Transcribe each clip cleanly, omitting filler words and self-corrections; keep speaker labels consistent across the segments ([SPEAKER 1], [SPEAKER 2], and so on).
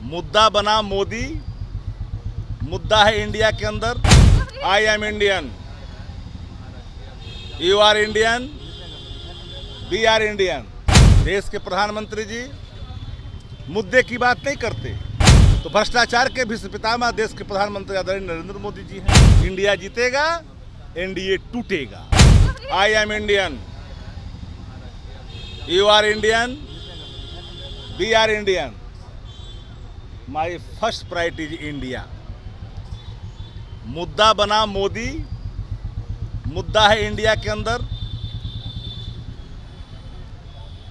[SPEAKER 1] मुद्दा बना मोदी, मुद्दा है इंडिया के अंदर। I am Indian, you are Indian, we are Indian. देश के प्रधानमंत्री जी मुद्दे की बात नहीं करते, तो भ्रष्टाचार के विश्व पितामह देश के प्रधानमंत्री आदरणीय नरेंद्र मोदी जी हैं। इंडिया जीतेगा, एनडीए टूटेगा। I am Indian, you are Indian, we are Indian. My first priority is India. मुद्दा बना मोदी, मुद्दा है इंडिया के अंदर,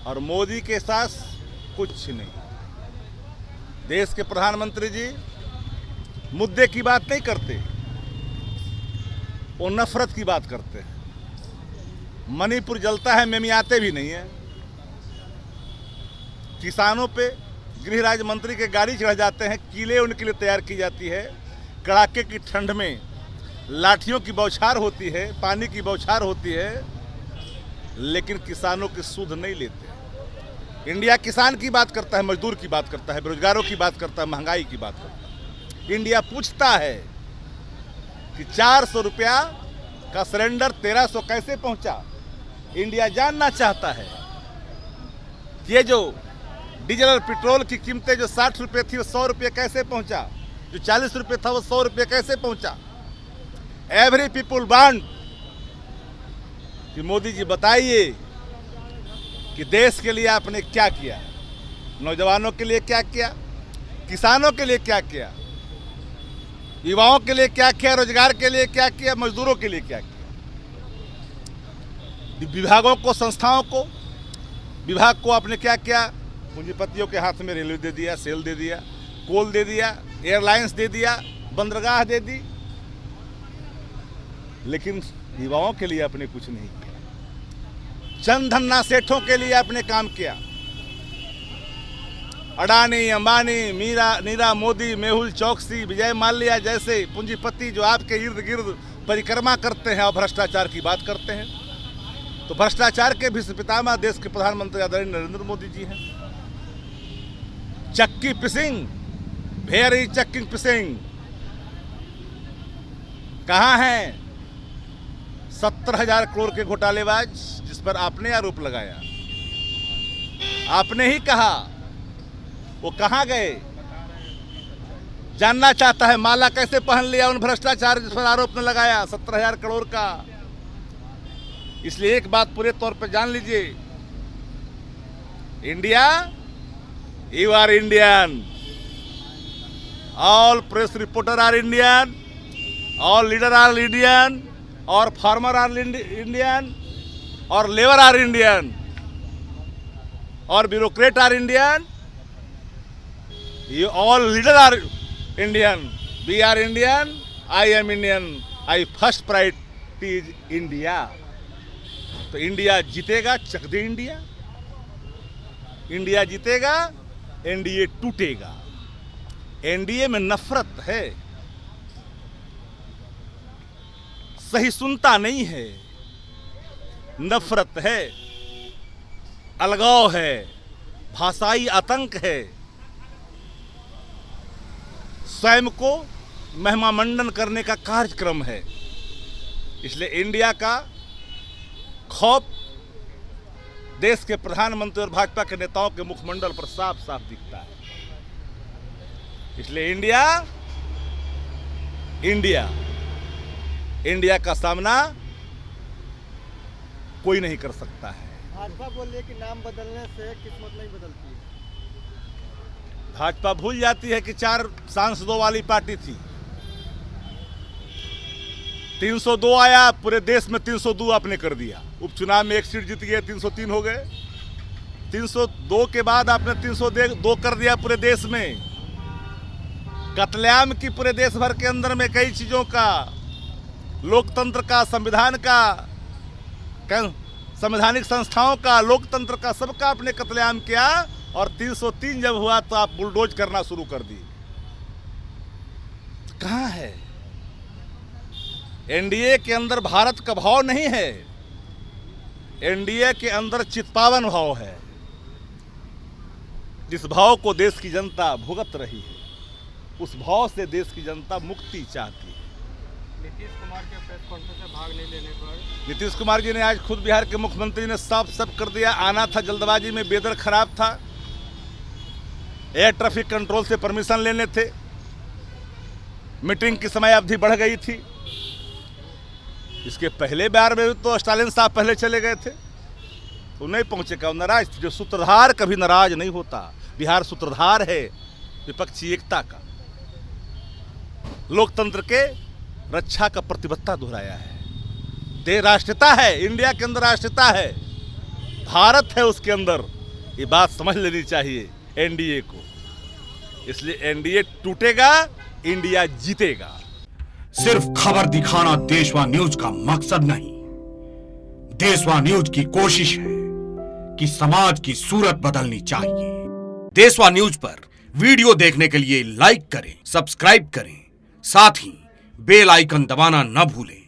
[SPEAKER 1] और मोदी के साथ कुछ नहीं। देश के प्रधानमंत्री जी मुद्दे की बात नहीं करते, वो नफरत की बात करते हैं। मणिपुर जलता है, मेमियाते भी नहीं है। किसानों पे गृह राज्य मंत्री के गाड़ी चढ़ जाते हैं, किले उनके लिए तैयार की जाती है। कड़ाके की ठंड में लाठियों की बौछार होती है, पानी की बौछार होती है, लेकिन किसानों की सुध नहीं लेते। इंडिया किसान की बात करता है, मजदूर की बात करता है, बेरोजगारों की बात करता है, महंगाई की बात करता है। इंडिया पूछता है कि 400 रुपया का सिलेंडर 1300 कैसे पहुंचा। इंडिया जानना चाहता है कि ये जो डीजल और पेट्रोल की कीमतें जो 60 रुपये थी वो 100 रुपये कैसे पहुंचा, जो 40 रुपये था वो 100 रुपये कैसे पहुंचा। एवरी पीपुल वांट कि मोदी जी बताइए कि देश के लिए आपने क्या किया, नौजवानों के लिए क्या किया, किसानों के लिए क्या किया, युवाओं के लिए क्या किया, रोजगार के लिए क्या किया, मजदूरों के लिए क्या किया। विभागों को, संस्थाओं को, विभाग को आपने क्या किया। पूंजीपतियों के हाथ में रेलवे दे दिया, सेल दे दिया, कोल दे दिया, एयरलाइंस दे दिया, बंदरगाह दे दी, लेकिन युवाओं के लिए आपने कुछ नहीं किया। चंद धन्ना सेठों के लिए आपने काम किया। अडानी, अंबानी, नीरा मोदी, मेहुल चौकसी, विजय माल्या जैसे पूंजीपति जो आपके इर्द गिर्द परिक्रमा करते हैं और भ्रष्टाचार की बात करते हैं, तो भ्रष्टाचार के विश्व पितामह देश के प्रधानमंत्री आदरणीय नरेंद्र मोदी जी हैं। चक्की पिसिंग, वेरी चक्की पिसिंग कहाँ हैं 70,000 करोड़ के घोटालेबाज, जिस पर आपने आरोप लगाया। आपने ही कहा, वो कहाँ गए। जानना चाहता है माला कैसे पहन लिया उन भ्रष्टाचार जिस पर आरोप ने लगाया 70,000 करोड़ का। इसलिए एक बात पूरे तौर पर जान लीजिए, India, you are Indian, all press reporter are Indian, all leader are Indian, और फार्मर आर इंडियन, और लेबर आर इंडियन, और bureaucrat are Indian, you all leader are Indian, we are Indian, I am Indian, I first priority is India। तो India जीतेगा, चक दे India. India जीतेगा, NDA टूटेगा। NDA में नफरत है, सहिष्णुता नहीं है, नफरत है, अलगाव है, भाषाई आतंक है, स्वयं को महिमामंडन करने का कार्यक्रम है। इसलिए इंडिया का खौफ देश के प्रधानमंत्री और भाजपा के नेताओं के मुखमंडल पर साफ साफ दिखता है। इसलिए इंडिया, इंडिया, इंडिया का सामना कोई नहीं कर सकता है।
[SPEAKER 2] भाजपा बोल रही है कि नाम बदलने से किस्मत नहीं बदलती है।
[SPEAKER 1] भाजपा भूल जाती है कि 4 सांसदों वाली पार्टी थी। 302 आया, पूरे देश में 302 आपने कर दिया। उपचुनाव में 1 सीट जीत गए, 303 हो गए। 302 के बाद आपने 302 कर दिया पूरे देश में। कत्लेआम की पूरे देश भर के अंदर में कई चीजों का, लोकतंत्र का, संविधान का, संवैधानिक संस्थाओं का, लोकतंत्र का, सबका आपने कत्लेआम किया। और 303 जब हुआ तो आप बुलडोज करना शुरू कर दी। कहां है एनडीए के अंदर भारत का भाव? नहीं है। एनडीए के अंदर चित्पावन भाव है। जिस भाव को देश की जनता भुगत रही है, उस भाव से देश की जनता मुक्ति चाहती है।
[SPEAKER 2] नीतीश कुमार के प्रेस कॉन्फ्रेंस में भाग नहीं लेने पर
[SPEAKER 1] नीतीश कुमार जी ने आज खुद बिहार के मुख्यमंत्री ने साफ साफ कर दिया, आना था जल्दबाजी में, वेदर खराब था, एयर ट्रैफिक कंट्रोल से परमिशन लेने थे, मीटिंग की समय अवधि बढ़ गई थी। इसके पहले बार में तो स्टालिन साहब पहले चले गए थे, तो नहीं पहुंचे, का नाराज थे। जो सूत्रधार कभी नाराज नहीं होता, बिहार सूत्रधार है विपक्षी एकता का, लोकतंत्र के रक्षा का प्रतिबद्धता दोहराया है। देश राष्ट्रीयता है, इंडिया के अंदर राष्ट्रीयता है, भारत है उसके अंदर, ये बात समझ लेनी चाहिए एनडीए को। इसलिए एनडीए टूटेगा, इंडिया जीतेगा।
[SPEAKER 3] सिर्फ खबर दिखाना देशवा न्यूज का मकसद नहीं, देशवा न्यूज की कोशिश है कि समाज की सूरत बदलनी चाहिए। देशवा न्यूज पर वीडियो देखने के लिए लाइक करें, सब्सक्राइब करें, साथ ही बेल आइकन दबाना न भूलें।